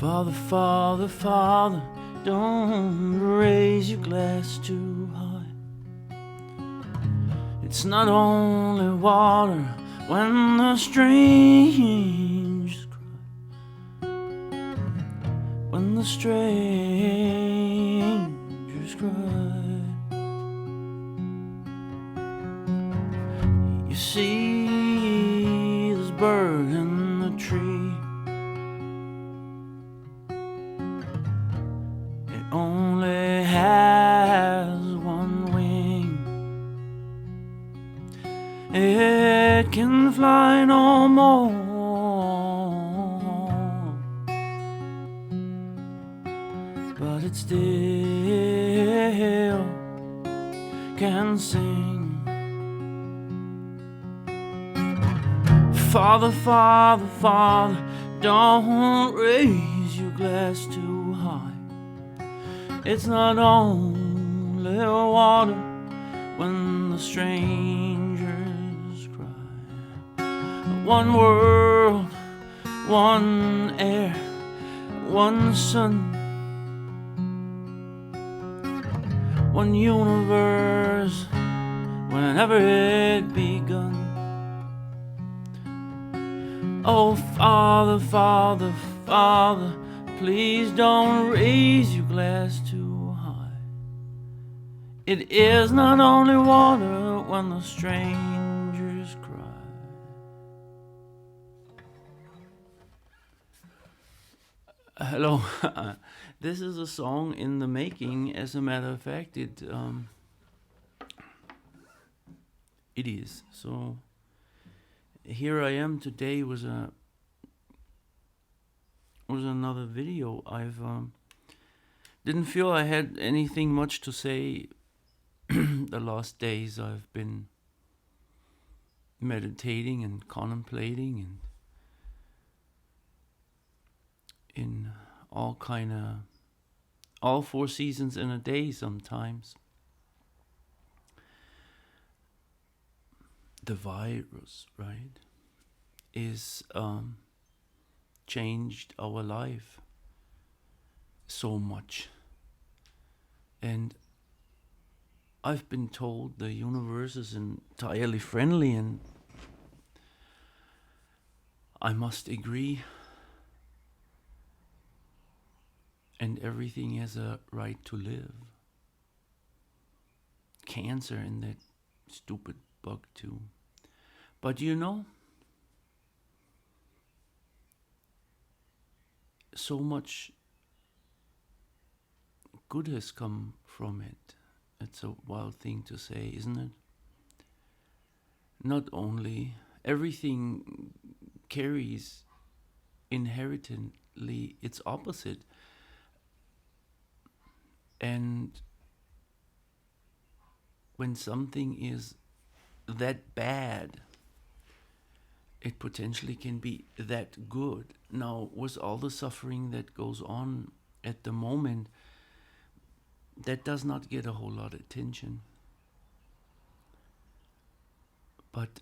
Father, Father, Father, don't raise your glass too high. It's not only water when the strangers cry. When the strangers cry. You see this bird in the tree. It only has one wing. It can fly no more, but it still can sing. Father, Father, Father, don't raise your glass too high. It's not only water when the strangers cry. One world, one air, one sun, one universe, whenever it begun. Oh, Father, Father, Father, please don't raise your glass too high. It is not only water when the strangers cry. Hello. This is a song in the making. As a matter of fact, it is. So here I am today with another video. I've didn't feel I had anything much to say. The last days I've been meditating and contemplating and in all four seasons in a day sometimes. The virus, right, is changed our life so much. And I've been told the universe is entirely friendly, and I must agree. And everything has a right to live. Cancer and that stupid bug too. But you know, so much good has come from it. It's a wild thing to say, isn't it? Not only everything carries inherently its opposite. And when something is that bad, it potentially can be that good. Now, with all the suffering that goes on at the moment, that does not get a whole lot of attention. But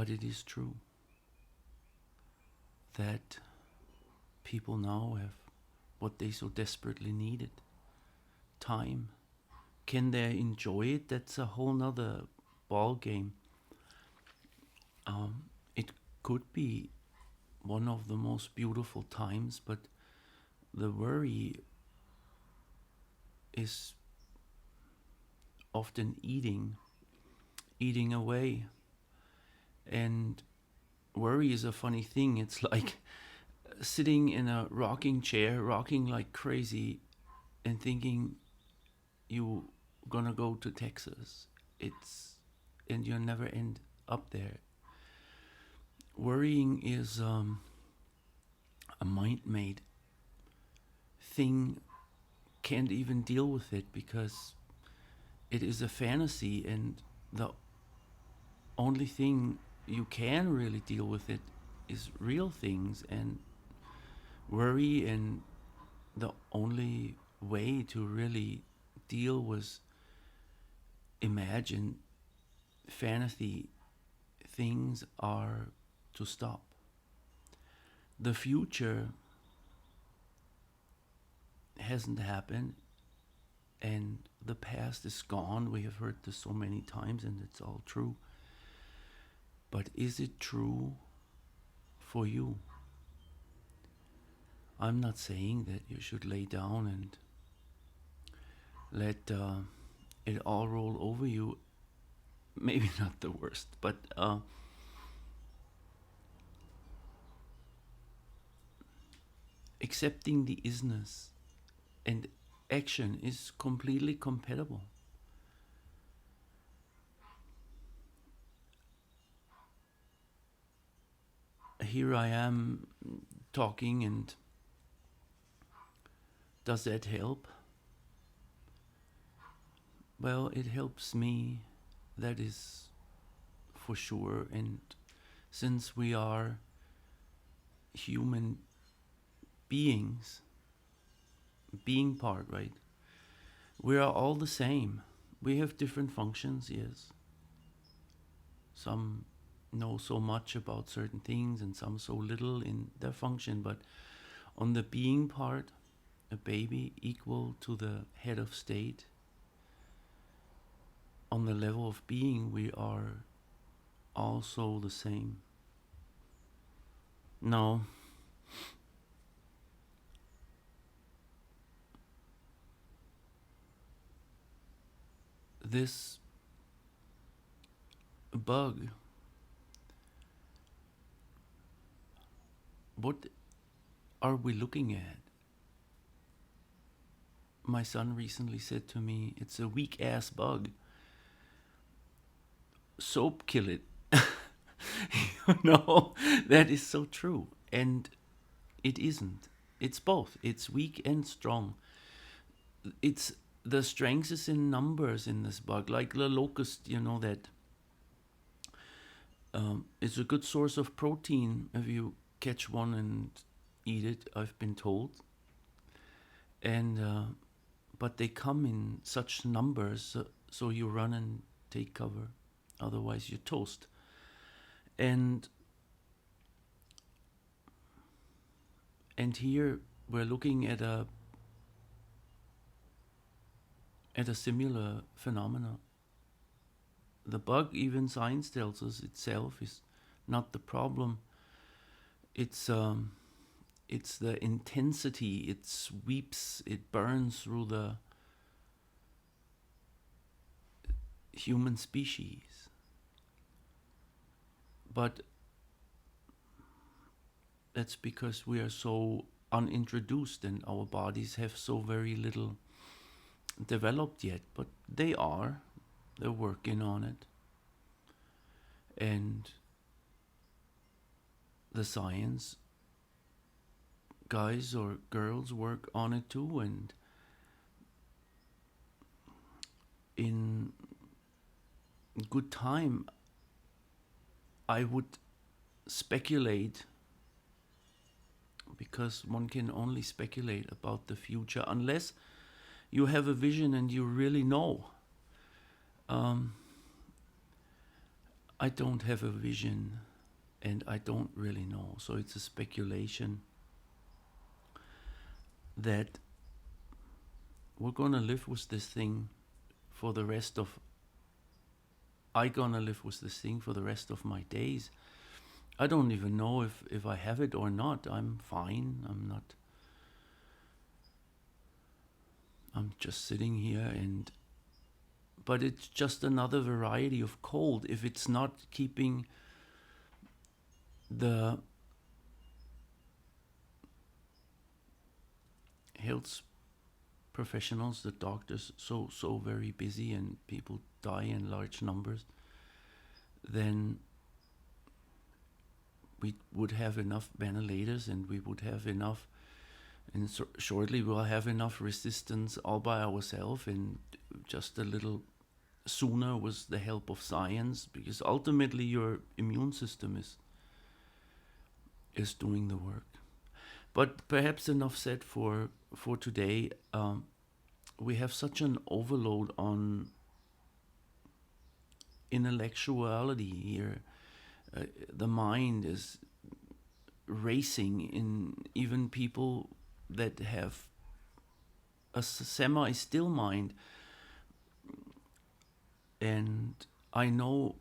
it is true that people now have what they so desperately needed: time. Can they enjoy it? That's a whole nother ball game. It could be one of the most beautiful times, but the worry is often eating away. And worry is a funny thing. It's like sitting in a rocking chair, rocking like crazy, and thinking you're gonna go to Texas. And you'll never end up there. Worrying is a mind-made thing. Can't even deal with it because it is a fantasy, and the only thing you can really deal with it is real things. And worry, and the only way to really deal with imagined fantasy things are to stop. The future hasn't happened, and the past is gone. We have heard this so many times, and it's all true. But is it true for you? I'm not saying that you should lay down and let it all roll over you. Maybe not the worst, but accepting the isness and action is completely compatible. Here I am talking, and does that help? Well, it helps me, that is for sure. And since we are human beings, being part, right? We are all the same. We have different functions, yes. Some know so much about certain things and some so little in their function, but on the being part, a baby equal to the head of state. On the level of being, we are also the same. No. This bug, what are we looking at? My son recently said to me, it's a weak ass bug. Soap kill it. No, that is so true. And it isn't. It's both. It's weak and strong. It's the strength is in numbers in this bug, like the locust, that it's a good source of protein if you catch one and eat it, I've been told. And but they come in such numbers, so you run and take cover, otherwise you toast. And here we're looking at a similar phenomena. The bug, even science tells us, itself is not the problem. It's the intensity. It sweeps, it burns through the human species. But that's because we are so unintroduced and our bodies have so very little developed yet. But they're working on it. And the science guys or girls work on it too, and in good time I would speculate, because one can only speculate about the future unless you have a vision and you really know. I don't have a vision and I don't really know, so it's a speculation that we're gonna live with this thing for the rest of my days. I don't even know if I have it or not. I'm fine. I'm just sitting here, but it's just another variety of cold. If it's not keeping the health professionals, the doctors, so very busy and people die in large numbers, then we would have enough ventilators and we would have enough, and shortly we'll have enough resistance all by ourselves, and just a little sooner with the help of science, because ultimately your immune system is doing the work. But perhaps enough said for today. We have such an overload on intellectuality here, the mind is racing in even people that have a semi-still mind. And I know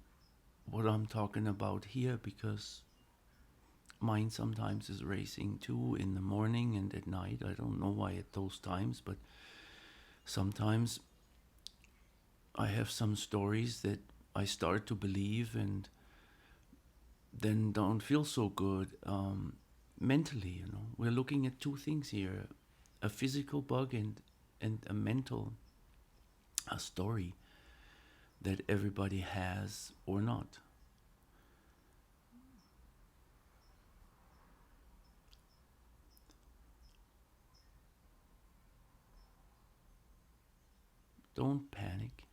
what I'm talking about here because mine sometimes is racing too, in the morning and at night. I don't know why at those times, but sometimes I have some stories that I start to believe and then don't feel so good mentally. We're looking at two things here: a physical bug and a mental, a story that everybody has or not. Don't panic.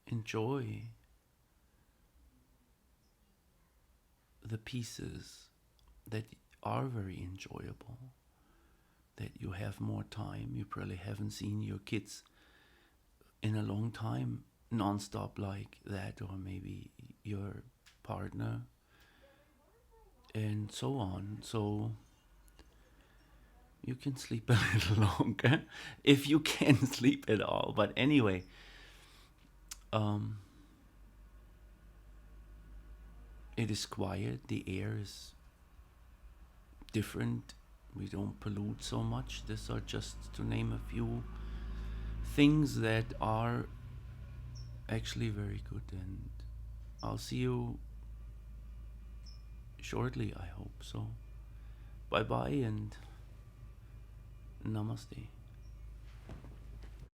Enjoy the pieces that are very enjoyable, that you have more time. You probably haven't seen your kids in a long time non-stop like that, or maybe your partner, and so on. So you can sleep a little longer if you can sleep at all. But anyway, um, it is quiet. The air is different. We don't pollute so much. These are just to name a few things that are actually very good. And I'll see you shortly, I hope so. Bye bye and namaste.